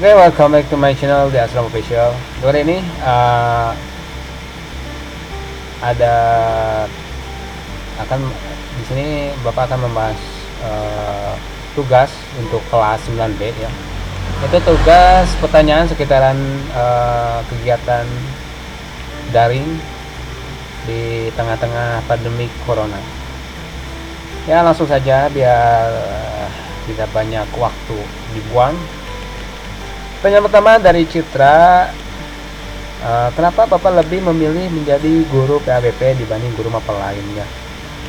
Oke, welcome back to my channel di Asram Official. Kali ini ada akan di sini Bapak akan membahas tugas untuk kelas 9B ya. Itu tugas pertanyaan sekitaran kegiatan daring di tengah-tengah pandemi corona. Ya, langsung saja biar tidak banyak waktu dibuang. Pertanyaan pertama dari Citra, kenapa Bapak lebih memilih menjadi guru PABP dibanding guru mapel lainnya?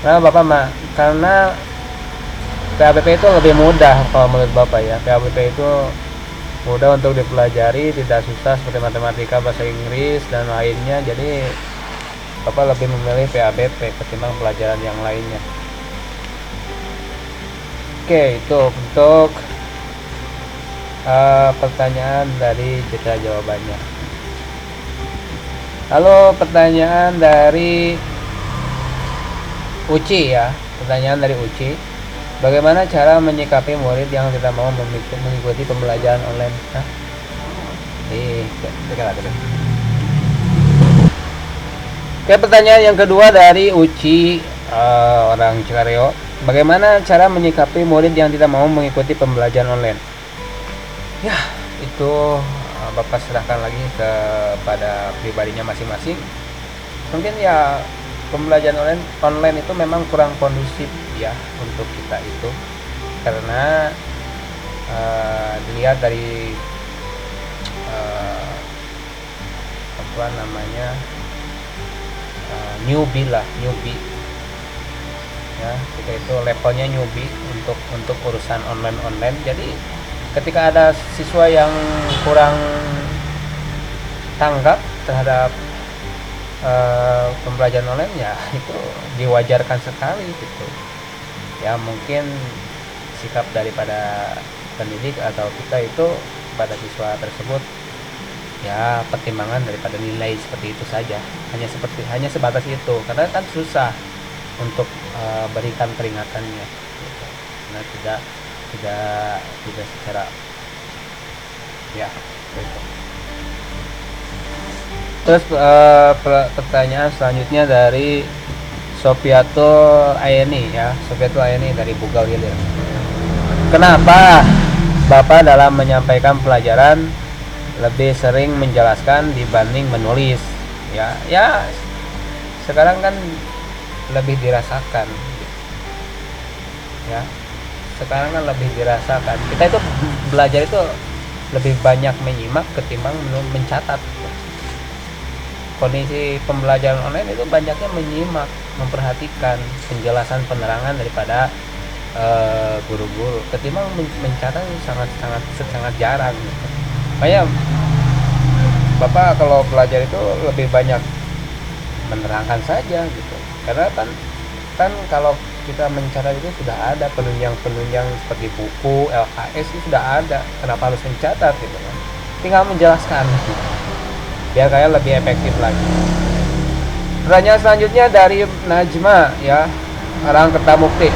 Karena karena PABP itu lebih mudah kalau menurut Bapak ya. PABP itu mudah untuk dipelajari, tidak susah seperti matematika, bahasa Inggris dan lainnya. Jadi Bapak lebih memilih PABP ketimbang pelajaran yang lainnya. Oke, itu untuk pertanyaan dari Citra jawabannya. Lalu pertanyaan dari Uci ya. Pertanyaan dari Uci, bagaimana cara menyikapi murid yang tidak mau mengikuti pembelajaran online? Oke, pertanyaan yang kedua dari Uci, orang Cikareo, bagaimana cara menyikapi murid yang tidak mau mengikuti pembelajaran online? Ya, itu Bapak serahkan lagi kepada pribadinya masing-masing. Mungkin ya pembelajaran online itu memang kurang kondusif ya untuk kita itu, karena dilihat dari newbie ya, kita itu levelnya newbie untuk urusan online. Jadi ketika ada siswa yang kurang tanggap terhadap pembelajaran online, ya itu diwajarkan sekali gitu ya. Mungkin sikap daripada pendidik atau kita itu pada siswa tersebut ya pertimbangan daripada nilai seperti itu saja, hanya sebatas itu, karena kan susah untuk berikan peringatannya gitu. Karena tidak secara ya gitu. Terus pertanyaan selanjutnya dari Sofiatul Ayeni ya. Sofiatul Ayeni dari Bugal Hilir. Kenapa Bapak dalam menyampaikan pelajaran lebih sering menjelaskan dibanding menulis? Ya sekarang kan lebih dirasakan ya. Sekarang kan lebih dirasakan, kita itu belajar itu lebih banyak menyimak ketimbang mencatat. Kondisi pembelajaran online itu banyaknya menyimak, memperhatikan penjelasan penerangan daripada guru-guru ketimbang mencatat. sangat jarang gitu. Makanya Bapak kalau belajar itu lebih banyak menerangkan saja gitu, karena kan kalau kita mencatat itu sudah ada penunjang seperti buku, LKS itu sudah ada. Kenapa harus mencatat gitu kan? Tinggal menjelaskan biar kayak lebih efektif lagi. Pertanyaan selanjutnya dari Najma ya, orang Kertamukti.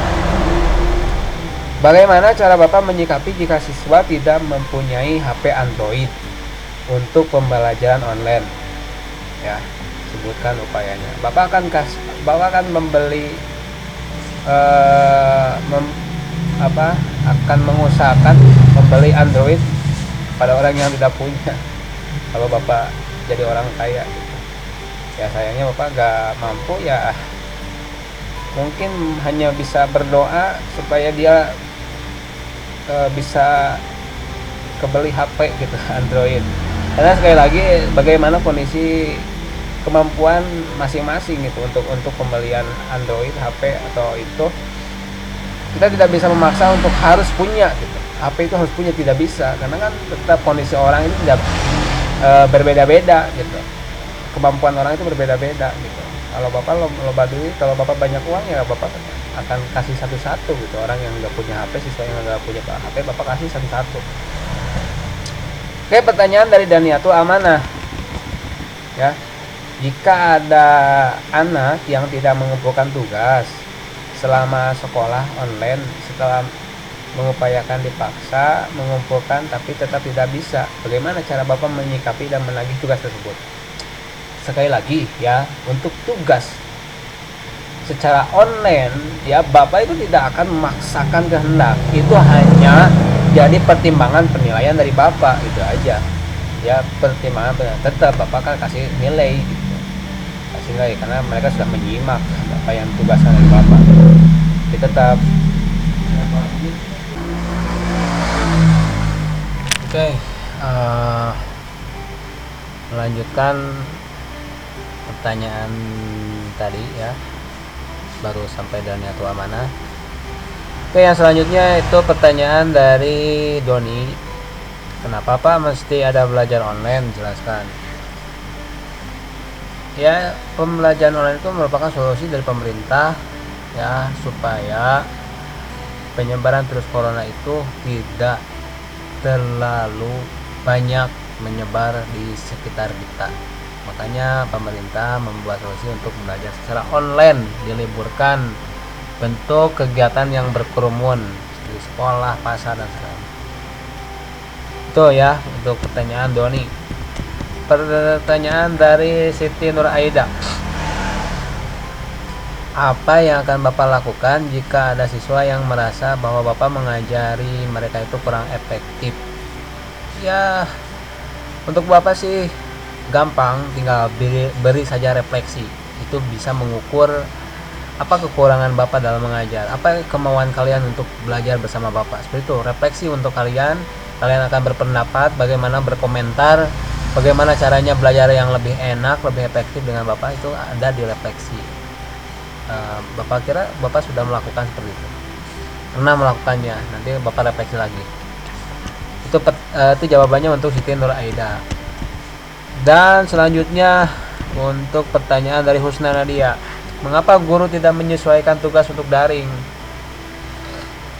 Bagaimana cara Bapak menyikapi jika siswa tidak mempunyai HP Android untuk pembelajaran online? Ya, sebutkan upayanya. Bapak akan membeli akan mengusahakan membeli Android pada orang yang tidak punya. Kalau Bapak jadi orang kaya gitu, ya sayangnya Bapak gak mampu, ya mungkin hanya bisa berdoa supaya dia bisa kebeli HP gitu Android. Karena sekali lagi bagaimana kondisi kemampuan masing-masing gitu untuk pembelian Android HP atau itu, kita tidak bisa memaksa untuk harus punya gitu. HP itu harus punya, tidak bisa, karena kan tetap kondisi orang itu tidak berbeda-beda gitu. Kemampuan orang itu berbeda-beda gitu. Kalau Bapak loba duit, kalau Bapak banyak uang, ya Bapak akan kasih satu-satu gitu. Orang yang nggak punya HP, siswa yang nggak punya HP, Bapak kasih satu-satu. Oke, pertanyaan dari Daniatul Amanah ya. Jika ada anak yang tidak mengumpulkan tugas selama sekolah online, setelah mengupayakan dipaksa mengumpulkan tapi tetap tidak bisa. Bagaimana cara Bapak menyikapi dan menagih tugas tersebut? Sekali lagi ya, untuk tugas secara online ya Bapak itu tidak akan memaksakan kehendak, itu hanya jadi pertimbangan penilaian dari Bapak, itu aja ya. Pertimbangan tetap Bapak kan kasih nilai gitu, kasih nilai karena mereka sudah menyimak apa yang tugasnya dari Bapak. Jadi tetap oke. Melanjutkan pertanyaan tadi ya, baru sampai dan tua mana. Oke, yang selanjutnya itu pertanyaan dari Doni. Kenapa Pak mesti ada belajar online? Jelaskan. Ya, pembelajaran online itu merupakan solusi dari pemerintah ya, supaya penyebaran virus corona itu tidak terlalu banyak menyebar di sekitar kita. Makanya pemerintah membuat solusi untuk belajar secara online, diliburkan bentuk kegiatan yang berkerumun di sekolah, pasar dan sebagainya. Itu ya untuk pertanyaan Doni. Pertanyaan dari Siti Nur Aida. Apa yang akan Bapak lakukan jika ada siswa yang merasa bahwa Bapak mengajari mereka itu kurang efektif? Ya, untuk Bapak sih gampang, tinggal beri saja refleksi. Itu bisa mengukur apa kekurangan Bapak dalam mengajar, apa kemauan kalian untuk belajar bersama Bapak. Seperti itu, refleksi untuk kalian akan berpendapat, bagaimana berkomentar, bagaimana caranya belajar yang lebih enak, lebih efektif dengan Bapak, itu ada di refleksi. Bapak kira Bapak sudah melakukan seperti itu, pernah melakukannya, nanti Bapak refleksi lagi. Itu jawabannya untuk Siti Nur Aida. Dan selanjutnya untuk pertanyaan dari Husna Nadia. Mengapa guru tidak menyesuaikan tugas untuk daring?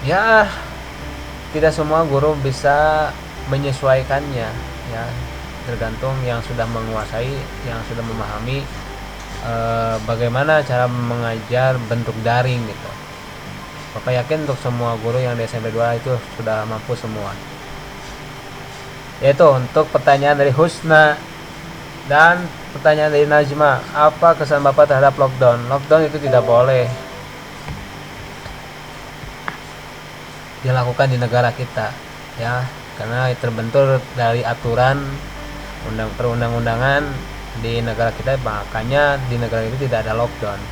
Ya, tidak semua guru bisa menyesuaikannya ya, tergantung yang sudah menguasai, yang sudah memahami bagaimana cara mengajar bentuk daring gitu. Bapak yakin untuk semua guru yang di SMP 2 itu sudah mampu semua. Yaitu untuk pertanyaan dari Husna. Dan pertanyaan dari Najma, apa kesan Bapak terhadap lockdown? Lockdown itu tidak boleh dilakukan di negara kita ya, karena terbentur dari aturan perundang-undangan di negara kita, makanya di negara itu tidak ada lockdown.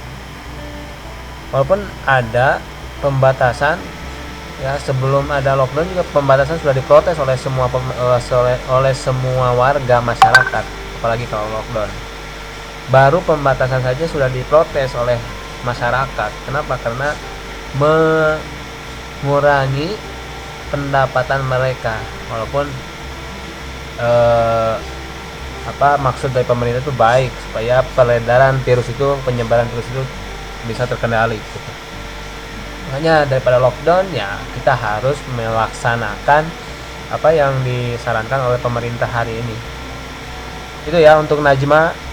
Walaupun ada pembatasan ya, sebelum ada lockdown juga pembatasan sudah diprotes oleh semua warga masyarakat, apalagi kalau lockdown. Baru pembatasan saja sudah diprotes oleh masyarakat. Kenapa? Karena mengurangi pendapatan mereka. Walaupun maksud dari pemerintah itu baik, supaya peredaran virus itu, penyebaran virus itu bisa terkendali gitu. Makanya daripada lockdown ya, kita harus melaksanakan apa yang disarankan oleh pemerintah hari ini. Itu ya untuk Najma.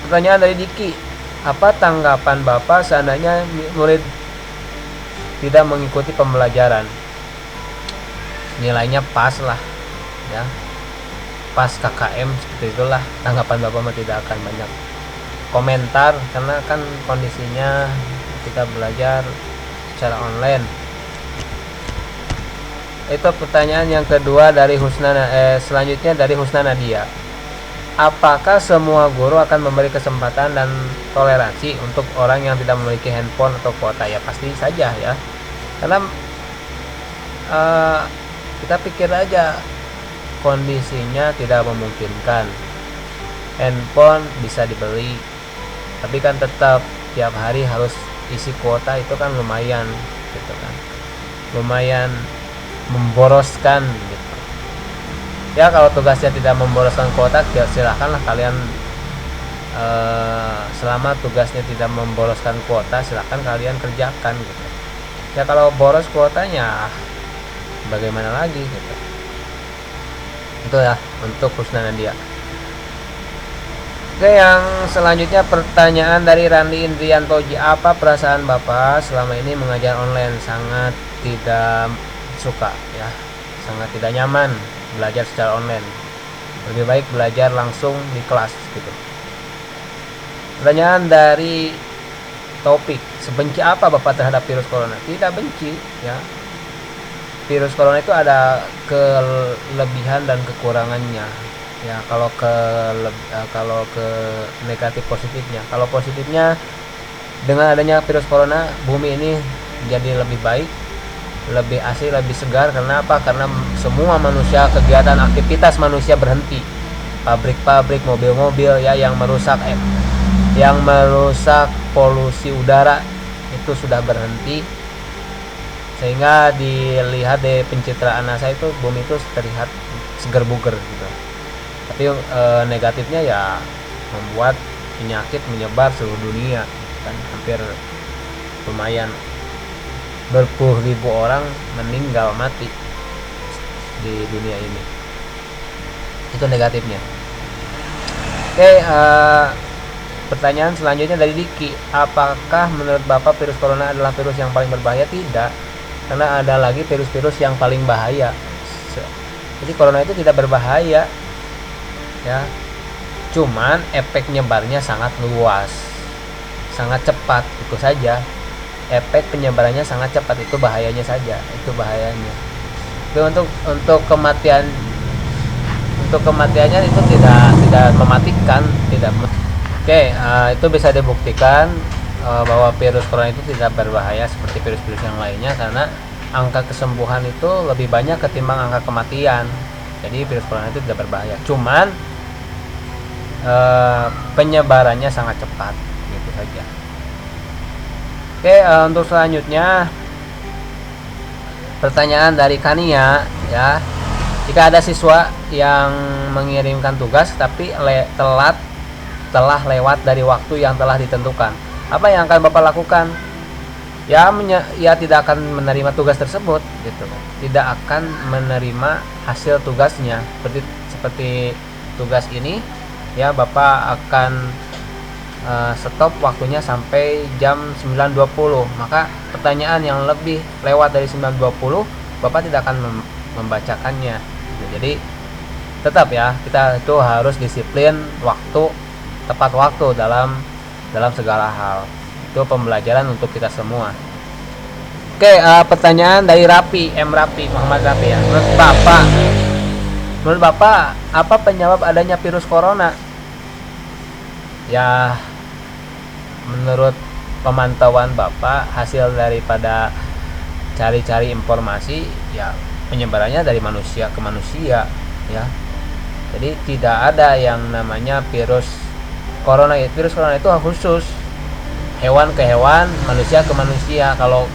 Pertanyaan dari Diki, apa tanggapan Bapak seandainya murid tidak mengikuti pembelajaran? Nilainya pas lah ya, pas KKM, seperti itulah. Tanggapan Bapak mah tidak akan banyak komentar, karena kan kondisinya kita belajar secara online. Itu pertanyaan yang kedua dari selanjutnya dari Husna Nadia. Apakah semua guru akan memberi kesempatan dan toleransi untuk orang yang tidak memiliki handphone atau kuota? Ya pasti saja ya, karena kita pikir aja kondisinya tidak memungkinkan. Handphone bisa dibeli, tapi kan tetap tiap hari harus isi kuota, itu kan lumayan gitu kan, lumayan memboroskan gitu. Ya kalau tugasnya tidak memboroskan kuota, ya silahkanlah kalian, selama tugasnya tidak memboroskan kuota, silahkan kalian kerjakan gitu. Ya kalau boros kuotanya bagaimana lagi gitu. Itu ya untuk Husna Nadia. Oke, yang selanjutnya pertanyaan dari Randi Indriantoji. Apa perasaan Bapak selama ini mengajar online? Sangat tidak suka ya, sangat tidak nyaman belajar secara online. Lebih baik belajar langsung di kelas gitu. Pertanyaan dari topik, sebenci apa Bapak terhadap virus corona? Tidak benci ya. Virus corona itu ada kelebihan dan kekurangannya ya. Kalau ke negatif positifnya, kalau positifnya, dengan adanya virus corona bumi ini jadi lebih baik, lebih asri, lebih segar. Karena apa? Karena semua manusia, kegiatan aktivitas manusia berhenti. Pabrik-pabrik, mobil-mobil ya yang merusak polusi udara itu sudah berhenti, sehingga dilihat dari pencitraan NASA itu bumi itu terlihat seger buger gitu. Tapi negatifnya ya membuat penyakit menyebar seluruh dunia kan, hampir lumayan berpuluh ribu orang meninggal mati di dunia ini. Itu negatifnya. Oke, pertanyaan selanjutnya dari Diki, apakah menurut Bapak virus corona adalah virus yang paling berbahaya? Tidak, karena ada lagi virus-virus yang paling bahaya. Jadi corona itu tidak berbahaya ya, cuman efek nyebarnya sangat luas, sangat cepat, itu saja. Efek penyebarannya sangat cepat, itu bahayanya saja, itu bahayanya. Tapi untuk kematiannya itu tidak mematikan, tidak. Oke, itu bisa dibuktikan bahwa virus corona itu tidak berbahaya seperti virus-virus yang lainnya, karena angka kesembuhan itu lebih banyak ketimbang angka kematian. Jadi virus corona itu tidak berbahaya, cuman penyebarannya sangat cepat, gitu saja. Oke, untuk selanjutnya pertanyaan dari Kania ya, jika ada siswa yang mengirimkan tugas tapi telah lewat dari waktu yang telah ditentukan, apa yang akan Bapak lakukan? Ya tidak akan menerima tugas tersebut gitu, tidak akan menerima hasil tugasnya. Seperti tugas ini ya, Bapak akan stop waktunya sampai jam 9.20. Maka pertanyaan yang lebih lewat dari 9.20 Bapak tidak akan membacakannya. Jadi tetap ya, kita itu harus disiplin waktu, tepat waktu dalam segala hal. Itu pembelajaran untuk kita semua. Oke, pertanyaan dari Muhammad Rapi ya. Menurut Bapak apa penyebab adanya virus corona? Ya, menurut pemantauan Bapak, hasil daripada cari-cari informasi ya, penyebarannya dari manusia ke manusia ya. Jadi tidak ada yang namanya virus corona. Virus corona itu khusus hewan ke hewan, manusia ke manusia. Kalau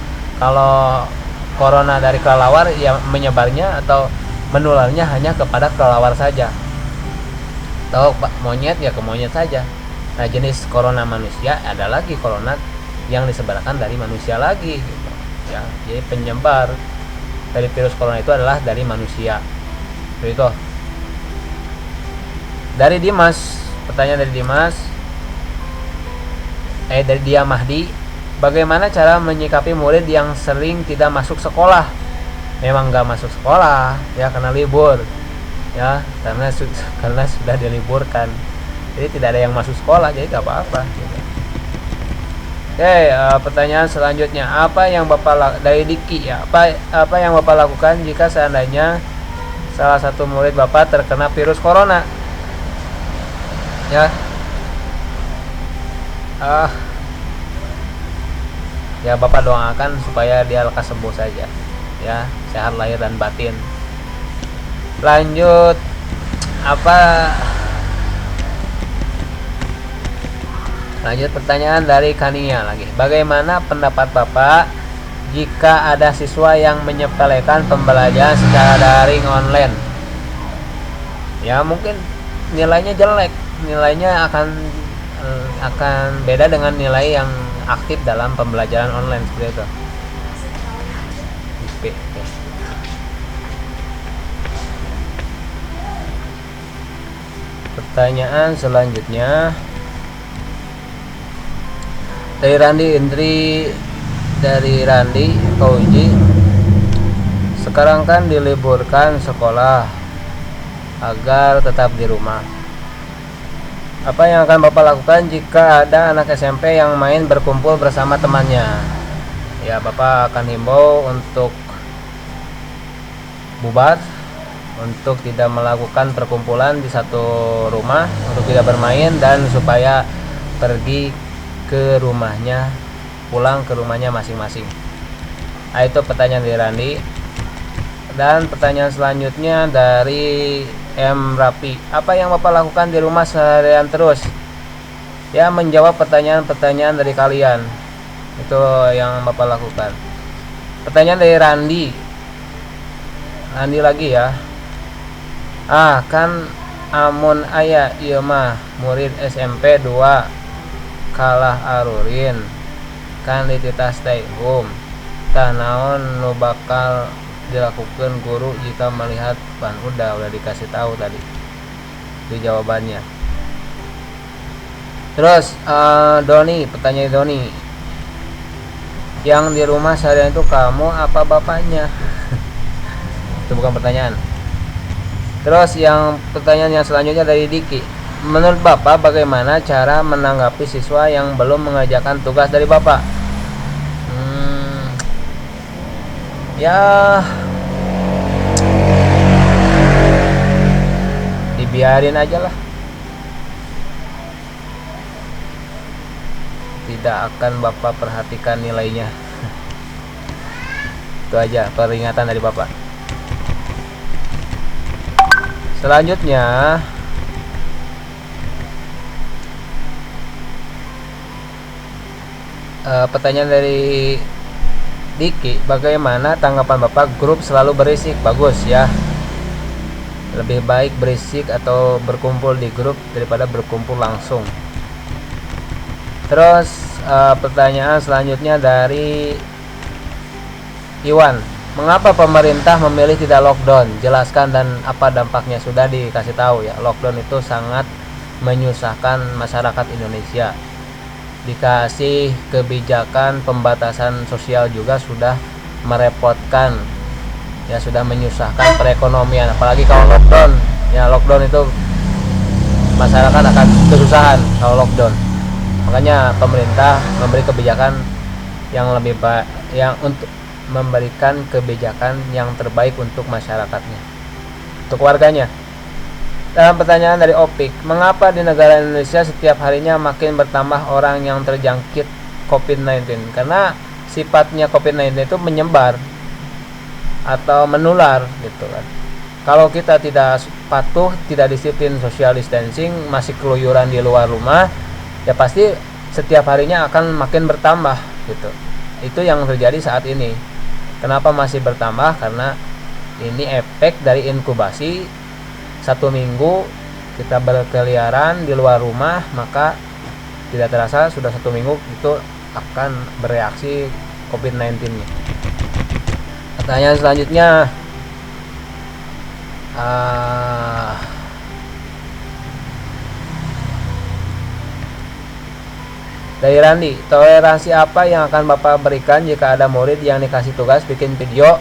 corona dari kelelawar ya, menyebarnya atau menularnya hanya kepada kelelawar saja, atau monyet ya ke monyet saja. Nah, jenis corona manusia ada lagi corona yang disebarkan dari manusia lagi gitu ya. Jadi penyebar dari virus corona itu adalah dari manusia. Begitu. Dari Dimas, pertanyaan dari Dimas, dari Dia Mahdi, bagaimana cara menyikapi murid yang sering tidak masuk sekolah? Memang nggak masuk sekolah ya, karena libur ya, karena sudah diliburkan. Jadi tidak ada yang masuk sekolah, jadi nggak apa-apa gitu. Oke, pertanyaan selanjutnya, apa yang Bapak dari Diki ya, apa yang Bapak lakukan jika seandainya salah satu murid Bapak terkena virus corona? Ya, ya Bapak doakan supaya dia lekas sembuh saja ya, sehat lahir dan batin. Lanjut, lanjut pertanyaan dari Kania lagi, bagaimana pendapat Bapak jika ada siswa yang menyepelekan pembelajaran secara daring online? Ya mungkin nilainya jelek, nilainya akan beda dengan nilai yang aktif dalam pembelajaran online seperti itu. Pertanyaan selanjutnya dari Randi Indri, dari Randi Kauji, Sekarang kan diliburkan sekolah agar tetap di rumah. Apa yang akan Bapak lakukan jika ada anak SMP yang main berkumpul bersama temannya? Ya, Bapak akan himbau untuk bubar, untuk tidak melakukan perkumpulan di satu rumah, untuk tidak bermain, dan supaya pergi ke rumahnya, pulang ke rumahnya masing-masing. Nah, itu pertanyaan dari Randi. Dan pertanyaan selanjutnya dari M. Rapi. Apa yang Bapak lakukan di rumah seharian terus? Ya, menjawab pertanyaan-pertanyaan dari kalian. Itu yang Bapak lakukan. Pertanyaan dari Randi. Randi lagi ya. Kan amun aya ieu mah murid SMP 2 kalah arurin kan dititah stay home. Tah naon nu bakal dilakukan guru jika melihat udah dikasih tahu tadi itu jawabannya. Terus Doni, pertanyaan Doni, yang di rumah seharian itu kamu apa bapaknya? Itu bukan pertanyaan. Terus yang pertanyaan yang selanjutnya dari Diki, menurut Bapak bagaimana cara menanggapi siswa yang belum mengerjakan tugas dari Bapak? Ya, dibiarin aja lah, tidak akan Bapak perhatikan nilainya. Itu aja peringatan dari Bapak. Selanjutnya pertanyaan dari Diki, bagaimana tanggapan Bapak grup selalu berisik? Bagus ya, lebih baik berisik atau berkumpul di grup daripada berkumpul langsung. Terus pertanyaan selanjutnya dari Iwan, mengapa pemerintah memilih tidak lockdown? Jelaskan dan apa dampaknya. Sudah dikasih tahu ya, lockdown itu sangat menyusahkan masyarakat Indonesia. Dikasih kebijakan pembatasan sosial juga sudah merepotkan ya, sudah menyusahkan perekonomian, apalagi kalau lockdown ya. Lockdown itu masyarakat akan kesusahan kalau lockdown. Makanya pemerintah memberi kebijakan yang lebih baik, yang untuk memberikan kebijakan yang terbaik untuk masyarakatnya, untuk warganya. Dalam pertanyaan dari Opik, mengapa di negara Indonesia setiap harinya makin bertambah orang yang terjangkit COVID-19? Karena sifatnya COVID-19 itu menyebar atau menular gitu kan. Kalau kita tidak patuh, tidak disiplin social distancing, masih keluyuran di luar rumah, ya pasti setiap harinya akan makin bertambah gitu. Itu yang terjadi saat ini. Kenapa masih bertambah? Karena ini efek dari inkubasi. 1 minggu kita berkeliaran di luar rumah, maka tidak terasa sudah 1 minggu itu akan bereaksi COVID-19-nya. Pertanyaan selanjutnya dari Randi, toleransi apa yang akan Bapak berikan jika ada murid yang dikasih tugas bikin video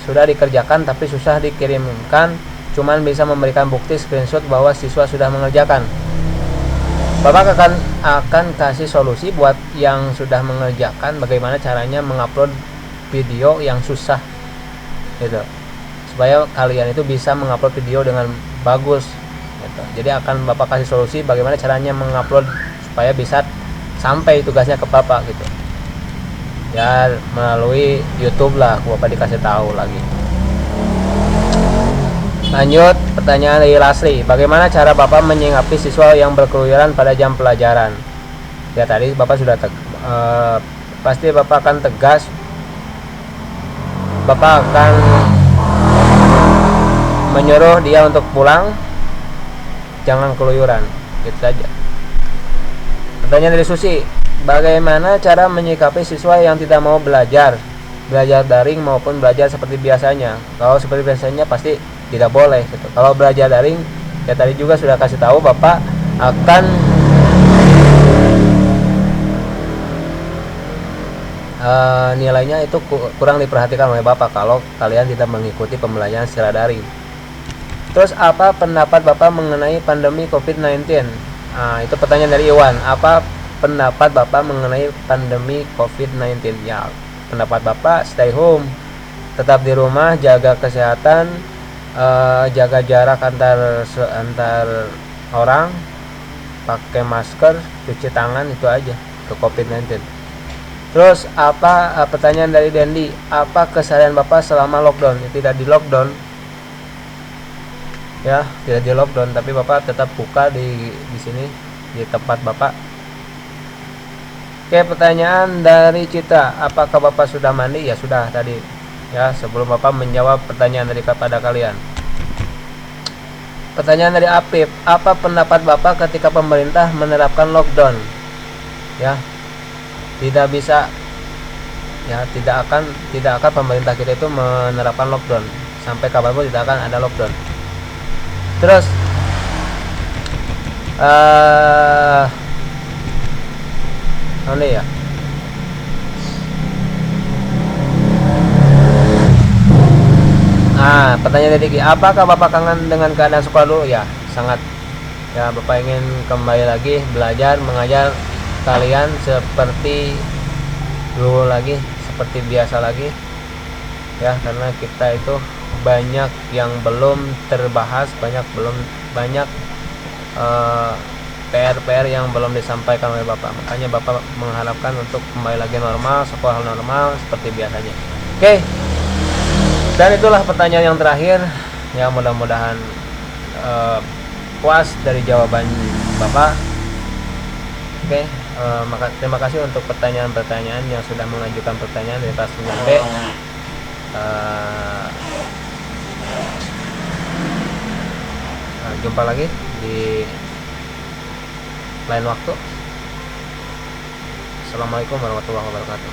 sudah dikerjakan tapi susah dikirimkan, cuman bisa memberikan bukti screenshot bahwa siswa sudah mengerjakan? Bapak akan kasih solusi buat yang sudah mengerjakan, bagaimana caranya mengupload video yang susah gitu, supaya kalian itu bisa mengupload video dengan bagus gitu. Jadi akan Bapak kasih solusi bagaimana caranya mengupload supaya bisa sampai tugasnya ke Bapak gitu ya, melalui YouTube lah. Bapak dikasih tahu lagi. Lanjut, pertanyaan dari Lasri, bagaimana cara Bapak menyikapi siswa yang berkeluyuran pada jam pelajaran? Ya tadi Bapak sudah pasti Bapak akan tegas. Bapak akan menyuruh dia untuk pulang, jangan keluyuran, gitu saja. Pertanyaan dari Susi, bagaimana cara menyikapi siswa yang tidak mau belajar daring maupun belajar seperti biasanya? Kalau seperti biasanya pasti tidak boleh gitu. Kalau belajar daring, ya tadi juga sudah kasih tahu, Bapak akan nilainya itu kurang diperhatikan oleh Bapak kalau kalian tidak mengikuti pembelajaran secara daring. Terus apa pendapat Bapak mengenai pandemi COVID-19? Itu pertanyaan dari Iwan. Apa pendapat Bapak mengenai pandemi COVID-19? Ya, pendapat Bapak stay home, tetap di rumah, jaga kesehatan, jaga jarak antar orang, pakai masker, cuci tangan, itu aja ke COVID-19. Terus apa pertanyaan dari Dendi, apa keseharian Bapak selama lockdown? Tidak di lockdown ya, tidak di lockdown, tapi Bapak tetap buka di sini di tempat Bapak. Oke, pertanyaan dari Citra, apakah Bapak sudah mandi? Ya sudah tadi ya, sebelum Bapak menjawab pertanyaan dari kepada kalian. Pertanyaan dari Apip, apa pendapat Bapak ketika pemerintah menerapkan lockdown? Ya, tidak bisa ya, tidak akan pemerintah kita itu menerapkan lockdown, sampai kapanpun tidak akan ada lockdown. Terus mana ya, pertanyaan dari Diki, apakah Bapak kangen dengan keadaan sekolah dulu? Ya, sangat ya, Bapak ingin kembali lagi belajar mengajar kalian seperti dulu lagi, seperti biasa lagi ya, karena kita itu banyak yang belum terbahas, banyak PR yang belum disampaikan oleh Bapak. Makanya Bapak mengharapkan untuk kembali lagi normal, sekolah normal seperti biasanya. Oke, dan itulah pertanyaan yang terakhir ya, mudah-mudahan puas dari jawaban Bapak. Oke, terima kasih untuk pertanyaan-pertanyaan yang sudah mengajukan pertanyaan dari kelas 9B. Jumpa lagi di lain waktu. Assalamualaikum warahmatullahi wabarakatuh.